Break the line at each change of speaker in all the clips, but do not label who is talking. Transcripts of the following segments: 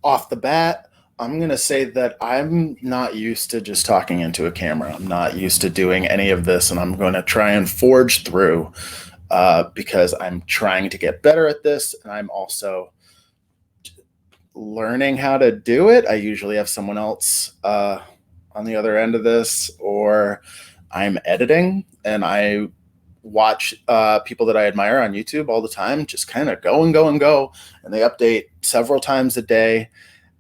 off the bat, I'm going to say that I'm not used to just talking into a camera. I'm not used to doing any of this, and I'm going to try and forge through because I'm trying to get better at this, and I'm also learning how to do it. I usually have someone else on the other end of this, or I'm editing, and I watch people that I admire on YouTube all the time just kind of go and go and go, and they update several times a day.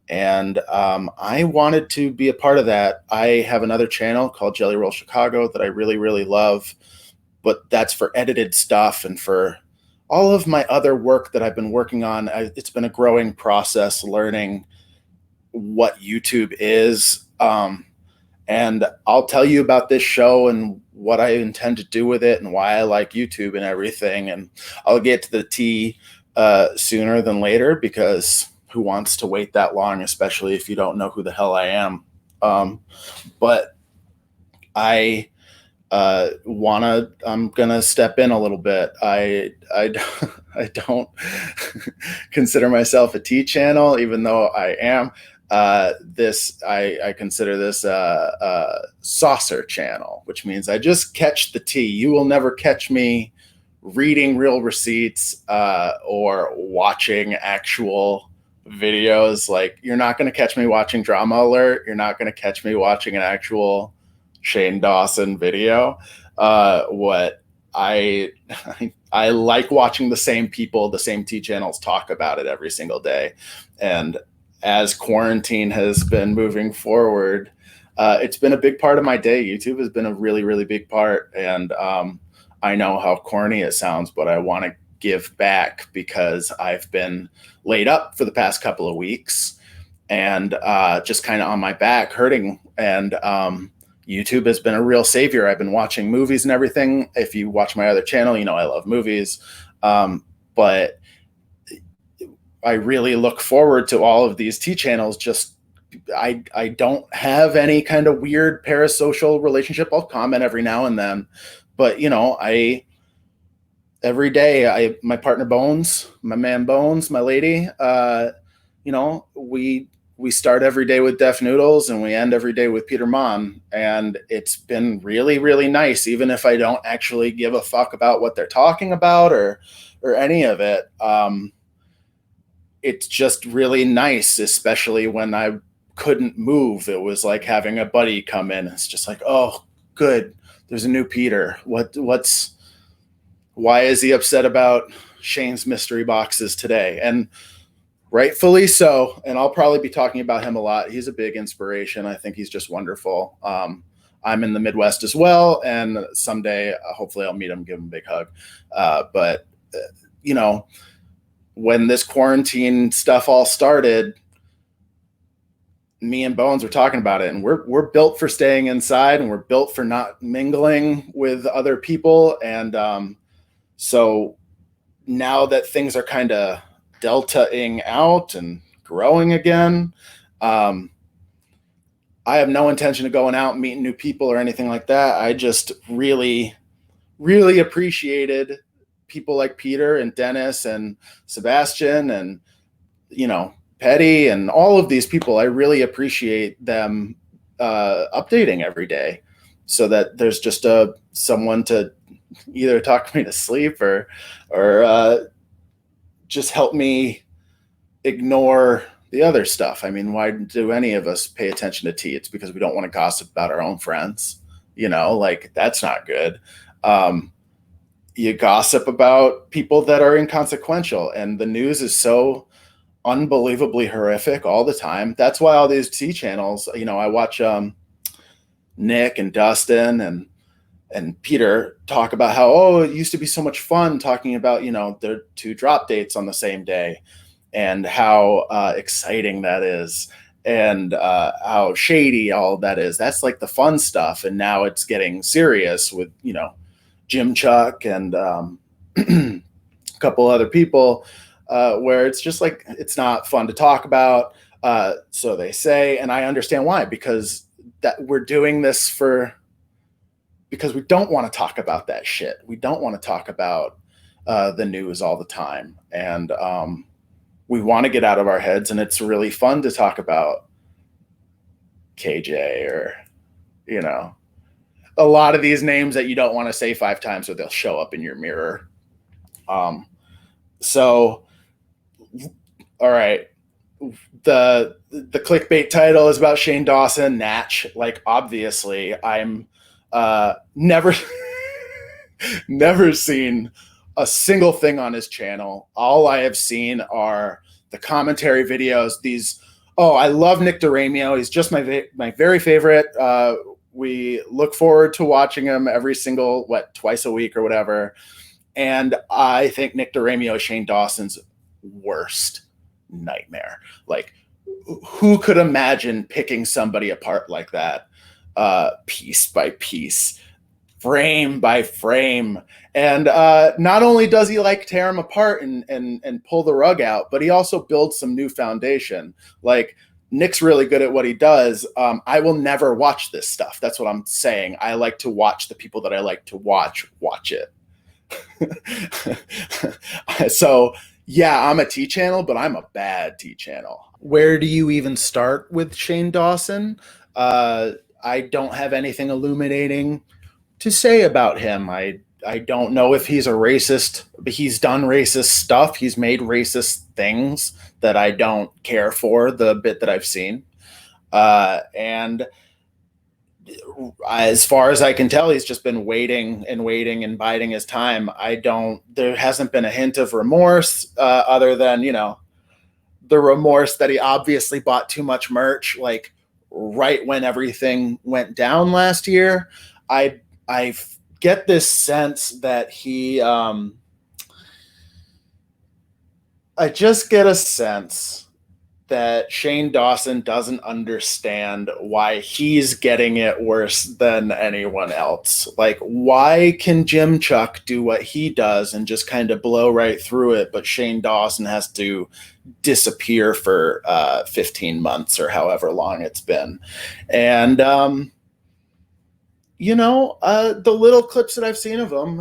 And I wanted to be a part of that. I have another channel called Jelly Roll Chicago that I really, really love, but that's for edited stuff and for all of my other work that I've been working on. It's been a growing process learning what YouTube is. And I'll tell you about this show and what I intend to do with it and why I like YouTube and everything. And I'll get to the tea sooner than later, because who wants to wait that long, especially if you don't know who the hell I am. But I I'm gonna step in a little bit. I don't consider myself a tea channel, even though I am. I consider this a saucer channel, which means I just catch the tea. You will never catch me reading real receipts or watching actual videos. Like, you're not going to catch me watching Drama Alert. You're not going to catch me watching an actual Shane Dawson video. What I I like watching the same people, the same T channels talk about it every single day. And as quarantine has been moving forward, it's been a big part of my day. YouTube has been a really, really big part. And I know how corny it sounds, but I want to give back because I've been laid up for the past couple of weeks and just kind of on my back hurting. And YouTube has been a real savior. I've been watching movies and everything. If you watch my other channel, you know I love movies. But I really look forward to all of these T channels. Just I don't have any kind of weird parasocial relationship. I'll comment every now and then, but every day my partner Bones, my man Bones, my lady, we start every day with Def Noodles and we end every day with Peter Mon, and it's been really, really nice, even if I don't actually give a fuck about what they're talking about or any of it. It's just really nice, especially when I couldn't move. It was like having a buddy come in. It's just like, oh, good. There's a new Peter. Why is he upset about Shane's mystery boxes today? And rightfully so. And I'll probably be talking about him a lot. He's a big inspiration. I think he's just wonderful. I'm in the Midwest as well, and someday, hopefully, I'll meet him, give him a big hug. But when this quarantine stuff all started, me and Bones were talking about it, and we're built for staying inside, and we're built for not mingling with other people. And so now that things are kind of deltaing out and growing again, I have no intention of going out and meeting new people or anything like that. I just really, really appreciated people like Peter and Dennis and Sebastian and, Petty and all of these people. I really appreciate them updating every day so that there's just someone to either talk me to sleep or just help me ignore the other stuff. I mean, why do any of us pay attention to tea? It's because we don't want to gossip about our own friends. Like, that's not good. You gossip about people that are inconsequential, and the news is so unbelievably horrific all the time. That's why all these T channels, I watch Nick and Dustin and Peter talk about how, oh, it used to be so much fun talking about, their two drop dates on the same day and how exciting that is, and how shady all of that is. That's like the fun stuff. And now it's getting serious with, Jim Chuck and a couple other people, where it's just like, it's not fun to talk about. So they say, and I understand why, because that we're doing this because we don't want to talk about that shit. We don't want to talk about the news all the time. And we want to get out of our heads, and it's really fun to talk about KJ or, you know, a lot of these names that you don't want to say 5 times or they'll show up in your mirror. So, all right. The clickbait title is about Shane Dawson, Natch. Like, obviously, I'm never never seen a single thing on his channel. All I have seen are the commentary videos. These, oh, I love Nick DeRamio. He's just my very favorite. We look forward to watching him every single, twice a week or whatever. And I think Nick DeRamio is Shane Dawson's worst nightmare. Like, who could imagine picking somebody apart like that, piece by piece, frame by frame? And not only does he like tear them apart and pull the rug out, but he also builds some new foundation. Like, Nick's really good at what he does. I will never watch this stuff. That's what I'm saying. I like to watch the people that I like to watch it. So yeah, I'm a T channel, but I'm a bad T channel. Where do you even start with Shane Dawson? I don't have anything illuminating to say about him. I don't know if he's a racist, but he's done racist stuff. He's made racist things that I don't care for, the bit that I've seen. And as far as I can tell, he's just been waiting and biding his time. There hasn't been a hint of remorse, other than, you know, the remorse that he obviously bought too much merch, like right when everything went down last year. I get this sense that I just get a sense that Shane Dawson doesn't understand why he's getting it worse than anyone else. Like, why can Jim Chuck do what he does and just kind of blow right through it, but Shane Dawson has to disappear for 15 months or however long it's been? And, you know, the little clips that I've seen of him,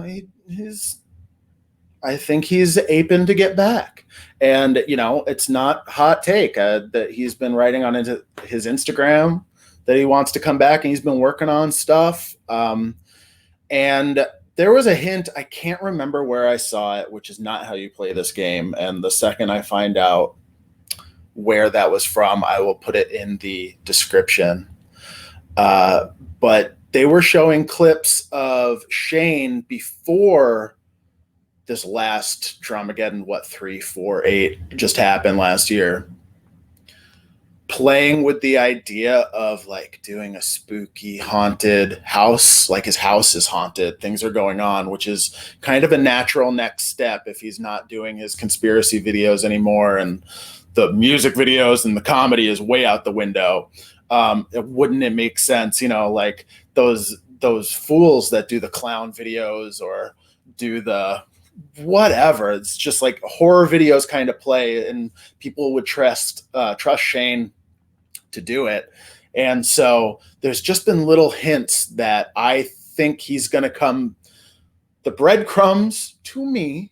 I think he's aping to get back. And, you know, it's not hot take that he's been writing on into his Instagram that he wants to come back, and he's been working on stuff. And there was a hint, I can't remember where I saw it, which is not how you play this game. And the second I find out where that was from, I will put it in the description. But they were showing clips of Shane before this last Dramageddon, 3, 4, 8 just happened last year, playing with the idea of like doing a spooky haunted house, like his house is haunted, things are going on, which is kind of a natural next step if he's not doing his conspiracy videos anymore and the music videos and the comedy is way out the window. Wouldn't it make sense, you know, like those fools that do the clown videos or do the whatever, it's just like horror videos kind of play, and people would trust Shane to do it. And so there's just been little hints that I think he's going to come. The breadcrumbs to me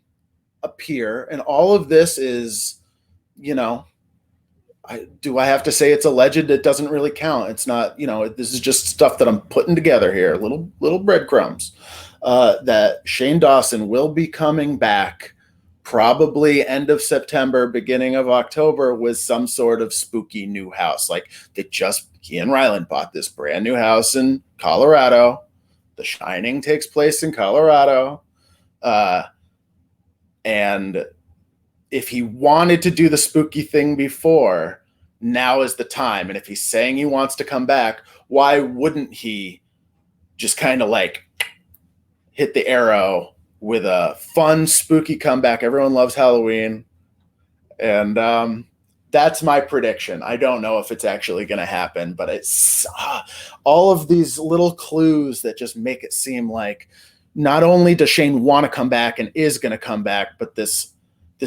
appear, and all of this is, you know, do I have to say it's alleged? It doesn't really count. It's not, you know, this is just stuff that I'm putting together here, little breadcrumbs. That Shane Dawson will be coming back probably end of September, beginning of October, with some sort of spooky new house. Like, he and Ryland bought this brand new house in Colorado. The Shining takes place in Colorado. And if he wanted to do the spooky thing before, now is the time. And if he's saying he wants to come back, why wouldn't he just kind of like hit the arrow with a fun, spooky comeback? Everyone loves Halloween. And that's my prediction. I don't know if it's actually going to happen, but it's all of these little clues that just make it seem like not only does Shane want to come back and is going to come back, but this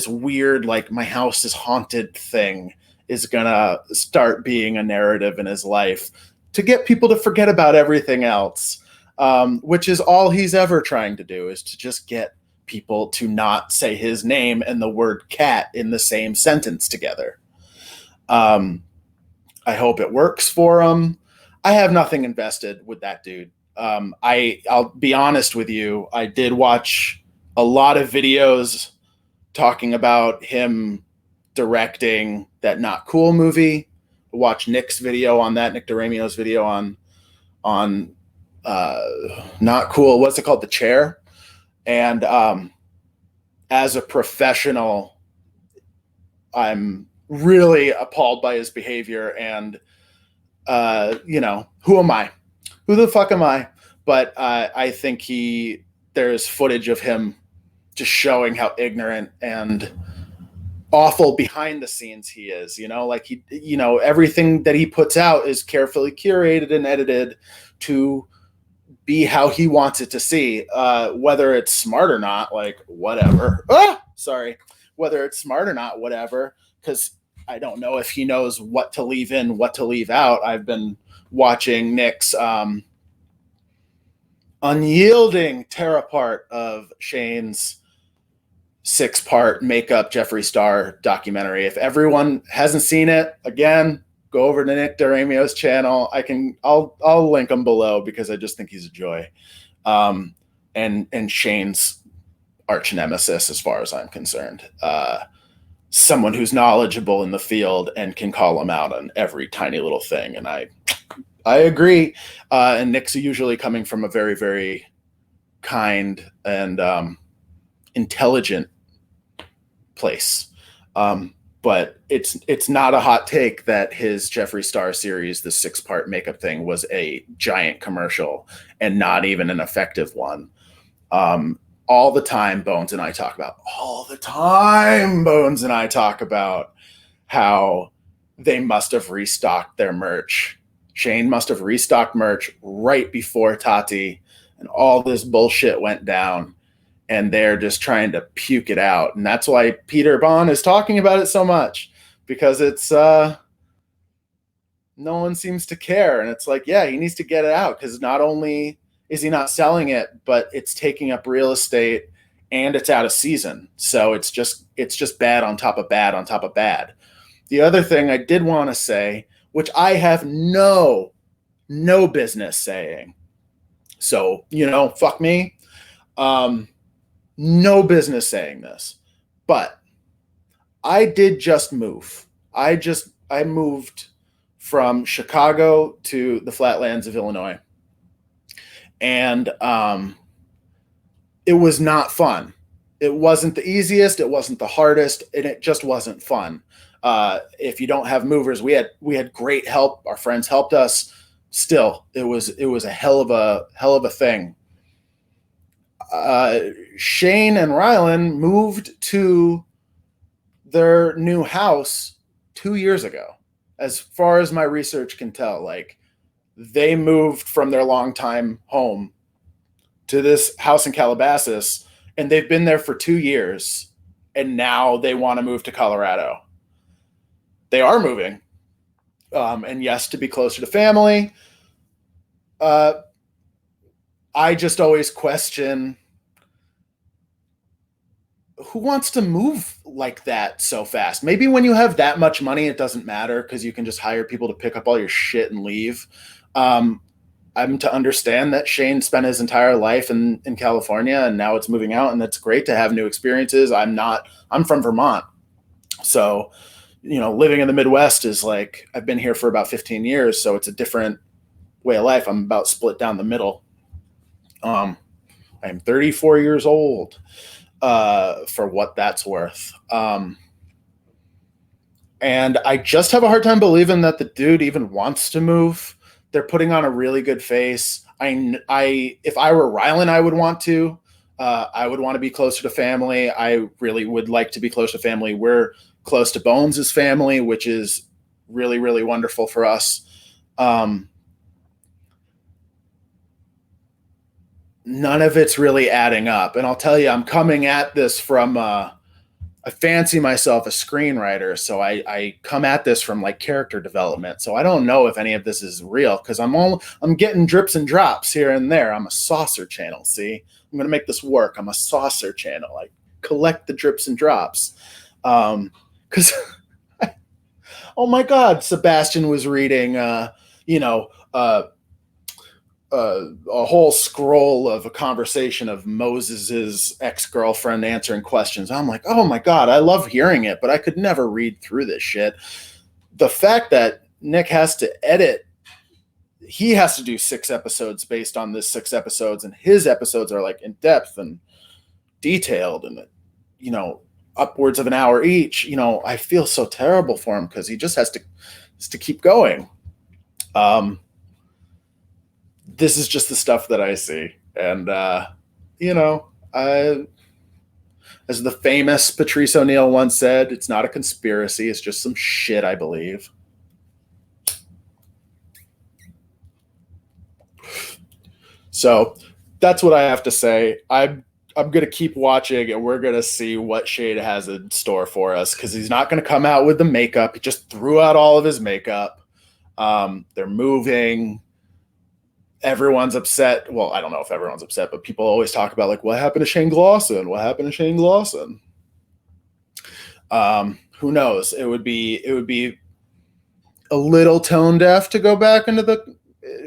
weird, like, my house is haunted thing is going to start being a narrative in his life to get people to forget about everything else. Which is all he's ever trying to do, is to just get people to not say his name and the word cat in the same sentence together. I hope it works for him. I have nothing invested with that dude. I'll be honest with you. I did watch a lot of videos talking about him directing that Not Cool movie. Watch Nick's video on that, Nick DeRamio's video on Not Cool. What's it called? The Chair. And as a professional, I'm really appalled by his behavior. And who am I? Who the fuck am I? But I think there's footage of him just showing how ignorant and awful behind the scenes he is. Like everything that he puts out is carefully curated and edited to be how he wants it to see. Whether it's smart or not, like whatever. Whether it's smart or not, whatever. Because I don't know if he knows what to leave in, what to leave out. I've been watching Nick's unyielding tear apart of Shane's 6-part makeup Jeffree Star documentary. If everyone hasn't seen it, again, go over to Nick DeRamio's channel. I'll link him below because I just think he's a joy. And Shane's arch nemesis, as far as I'm concerned. Someone who's knowledgeable in the field and can call him out on every tiny little thing. And I agree. And Nick's usually coming from a very, very kind and intelligent place. But it's not a hot take that his Jeffree Star series, the 6-part makeup thing, was a giant commercial and not even an effective one. All the time, Bones and I talk about how they must have restocked their merch. Shane must have restocked merch right before Tati and all this bullshit went down. And they're just trying to puke it out. And that's why Peter Bond is talking about it so much, because it's no one seems to care. And it's like, yeah, he needs to get it out, because not only is he not selling it, but it's taking up real estate and it's out of season. So it's just bad on top of bad on top of bad. The other thing I did want to say, which I have no business saying. So, fuck me. No business saying this, but I did just move. I moved from Chicago to the flatlands of Illinois, and it was not fun. It wasn't the easiest. It wasn't the hardest, and it just wasn't fun. If you don't have movers, we had great help. Our friends helped us. Still, it was a hell of a thing. Shane and Rylan moved to their new house 2 years ago. As far as my research can tell, like, they moved from their longtime home to this house in Calabasas, and they've been there for 2 years, and now they want to move to Colorado. They are moving. And yes, to be closer to family. I just always question, who wants to move like that so fast? Maybe when you have that much money, it doesn't matter because you can just hire people to pick up all your shit and leave. I'm to understand that Shane spent his entire life in California and now it's moving out, and it's great to have new experiences. I'm from Vermont. So, living in the Midwest is like, I've been here for about 15 years. So it's a different way of life. I'm about split down the middle. I'm 34 years old, for what that's worth. And I just have a hard time believing that the dude even wants to move. They're putting on a really good face. If I were Rylan, I would want to. I would want to be closer to family. I really would like to be close to family. We're close to Bones' family, which is really, really wonderful for us. None of it's really adding up. And I'll tell you, I'm coming at this from I fancy myself a screenwriter, so I come at this from like character development. So I don't know if any of this is real because I'm getting drips and drops here and there. I'm a saucer channel. See, I'm gonna make this work. I'm a saucer channel. I collect the drips and drops. Because oh my God, Sebastian was reading, you know, a whole scroll of a conversation of Moses's ex-girlfriend answering questions. I'm like, oh my God, I love hearing it, but I could never read through this shit. The fact that Nick has to edit, he has to do 6 episodes based on this 6 episodes, and his episodes are like in depth and detailed and, you know, upwards of an hour each. You know, I feel so terrible for him because he just has to keep going. This is just the stuff that I see. And, you know, as the famous Patrice O'Neill once said, it's not a conspiracy. It's just some shit I believe. So that's what I have to say. I'm going to keep watching, and we're going to see what Shade has in store for us, because he's not going to come out with the makeup. He just threw out all of his makeup. They're moving. Everyone's upset. Well, I don't know if everyone's upset, but people always talk about like, what happened to Shane Glosson? What happened to Shane Glosson? Who knows? It would be a little tone deaf to go back into the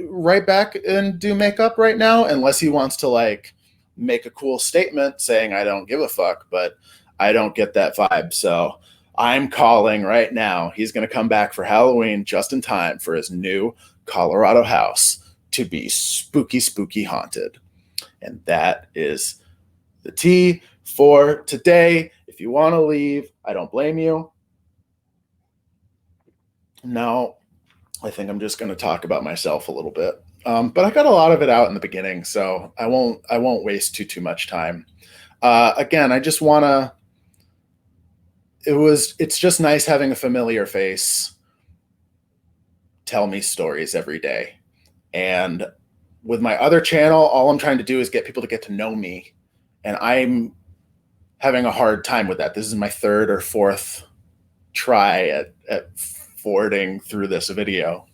right back and do makeup right now, unless he wants to like make a cool statement saying, I don't give a fuck, but I don't get that vibe. So I'm calling right now. He's going to come back for Halloween just in time for his new Colorado house to be spooky, spooky haunted. And that is the tea for today. If you want to leave, I don't blame you. No, I think I'm just going to talk about myself a little bit. But I got a lot of it out in the beginning, so I won't waste too much time. Again, I just want to, it's just nice having a familiar face tell me stories every day. And with my other channel, all I'm trying to do is get people to get to know me. And I'm having a hard time with that. This is my 3rd or 4th try at forwarding through this video.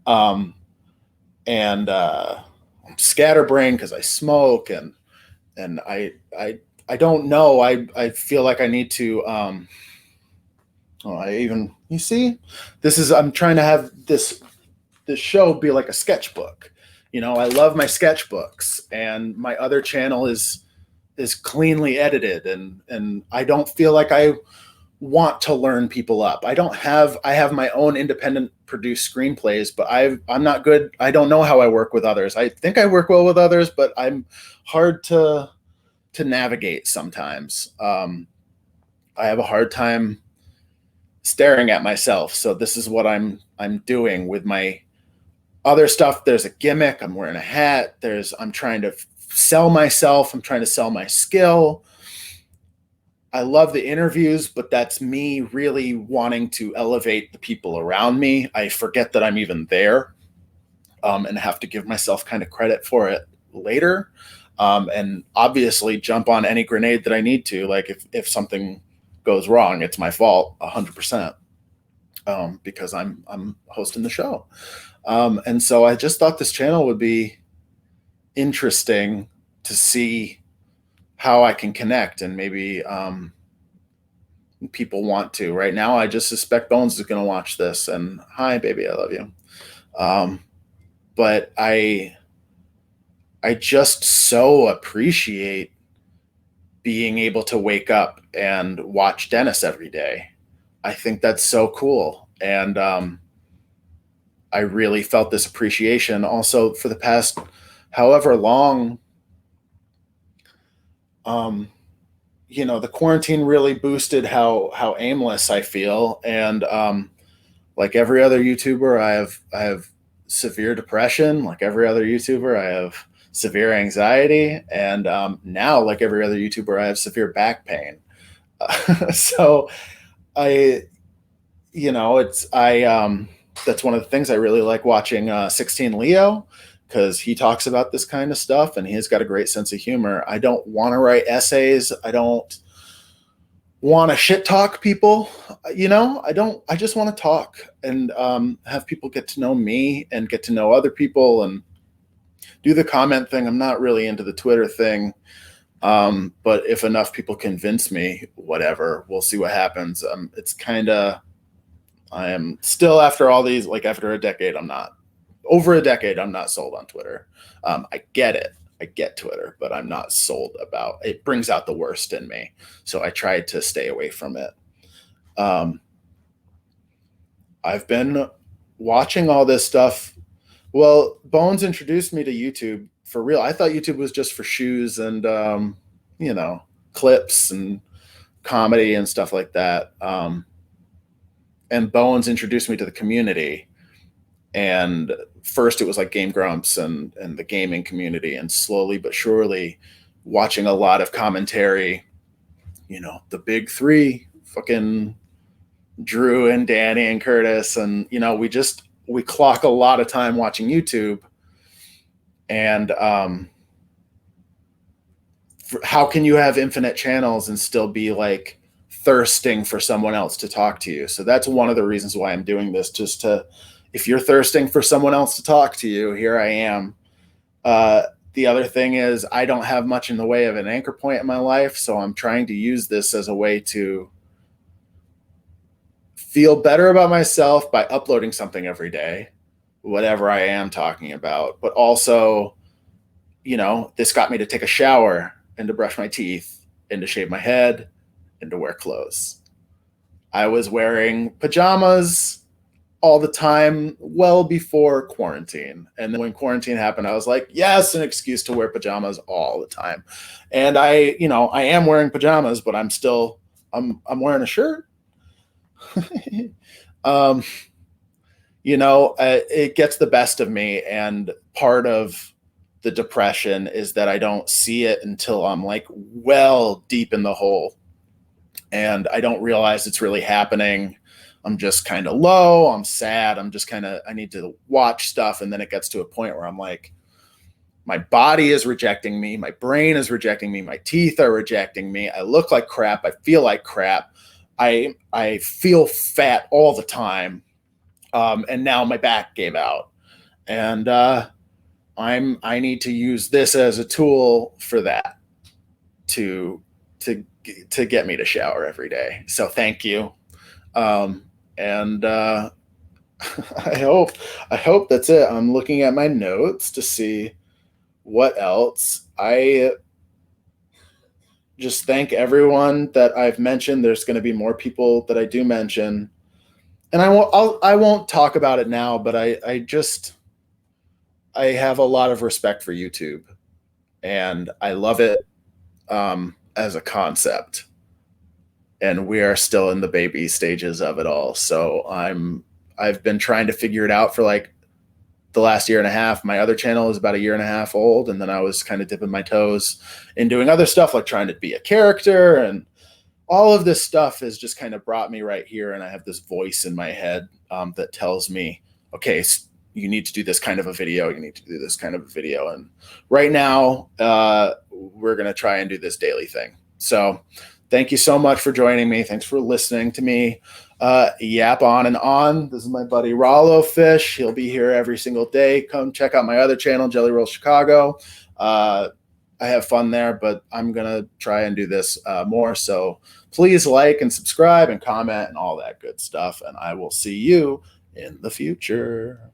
And I'm scatterbrained because I smoke, and I don't know. I feel like I need to, you see, I'm trying to have this show be like a sketchbook. You know, I love my sketchbooks, and my other channel is cleanly edited, and I don't feel like I want to learn people up. I have my own independent produced screenplays, but I'm not good. I don't know how I work with others. I think I work well with others, but I'm hard to navigate sometimes. I have a hard time staring at myself. So this is what I'm doing with my other stuff. There's a gimmick. I'm wearing a hat. I'm trying to sell myself. I'm trying to sell my skill. I love the interviews, but that's me really wanting to elevate the people around me. I forget that I'm even there, and have to give myself kind of credit for it later. And obviously jump on any grenade that I need to. Like if something goes wrong, it's my fault 100%, because I'm hosting the show. And so I just thought this channel would be interesting to see how I can connect, and maybe people want to. Right now, I just suspect Bones is going to watch this, and hi, baby, I love you. But I just so appreciate being able to wake up and watch Dennis every day. I think that's so cool. And I really felt this appreciation also for the past however long. You know, the quarantine really boosted how aimless I feel. And like every other YouTuber, I have severe depression. Like every other YouTuber, I have severe anxiety. And now, like every other YouTuber, I have severe back pain. So that's one of the things I really like watching 16 Leo, because he talks about this kind of stuff, and he's got a great sense of humor. I don't want to write essays. I don't want to shit talk people. I just want to talk and have people get to know me and get to know other people and do the comment thing. I'm not really into the Twitter thing. But if enough people convince me, whatever, we'll see what happens. It's kind of, I am still, after all these, like after a decade, over a decade, I'm not sold on Twitter. I get it. I get Twitter, but I'm not sold about it. It brings out the worst in me. So I tried to stay away from it. I've been watching all this stuff. Well, Bones introduced me to YouTube for real. I thought YouTube was just for shoes and, clips and comedy and stuff like that. And Bones introduced me to the community. And first it was like Game Grumps and the gaming community, and slowly but surely watching a lot of commentary, the big three, fucking Drew and Danny and Curtis. And, we clock a lot of time watching YouTube. And how can you have infinite channels and still be like thirsting for someone else to talk to you? So that's one of the reasons why I'm doing this, just to, if you're thirsting for someone else to talk to you, here I am. The other thing is I don't have much in the way of an anchor point in my life. So I'm trying to use this as a way to feel better about myself by uploading something every day, whatever I am talking about. But also, this got me to take a shower and to brush my teeth and to shave my head and to wear clothes. I was wearing pajamas all the time, well before quarantine. And then when quarantine happened, I was like, yes, an excuse to wear pajamas all the time. And I am wearing pajamas, but I'm wearing a shirt. It gets the best of me. And part of the depression is that I don't see it until I'm like well deep in the hole. And I don't realize it's really happening. I'm just kind of low. I'm sad. I need to watch stuff. And then it gets to a point where I'm like, my body is rejecting me. My brain is rejecting me. My teeth are rejecting me. I look like crap. I feel like crap. I feel fat all the time. And now my back gave out. And I need to use this as a tool for that, to get me to shower every day. So thank you. And I hope that's it. I'm looking at my notes to see what else. I just thank everyone that I've mentioned. There's going to be more people that I do mention, and I won't talk about it now, but I have a lot of respect for YouTube, and I love it as a concept. And we are still in the baby stages of it all. So I've been trying to figure it out for like the last year and a half. My other channel is about a year and a half old. And then I was kind of dipping my toes in doing other stuff, like trying to be a character, and all of this stuff has just kind of brought me right here. And I have this voice in my head that tells me, okay, you need to do this kind of a video. You need to do this kind of a video. And right now we're going to try and do this daily thing. So thank you so much for joining me. Thanks for listening to me yap on and on. This is my buddy Rollo Fish. He'll be here every single day. Come check out my other channel, Jelly Roll Chicago. I have fun there, but I'm going to try and do this more. So please like and subscribe and comment and all that good stuff. And I will see you in the future.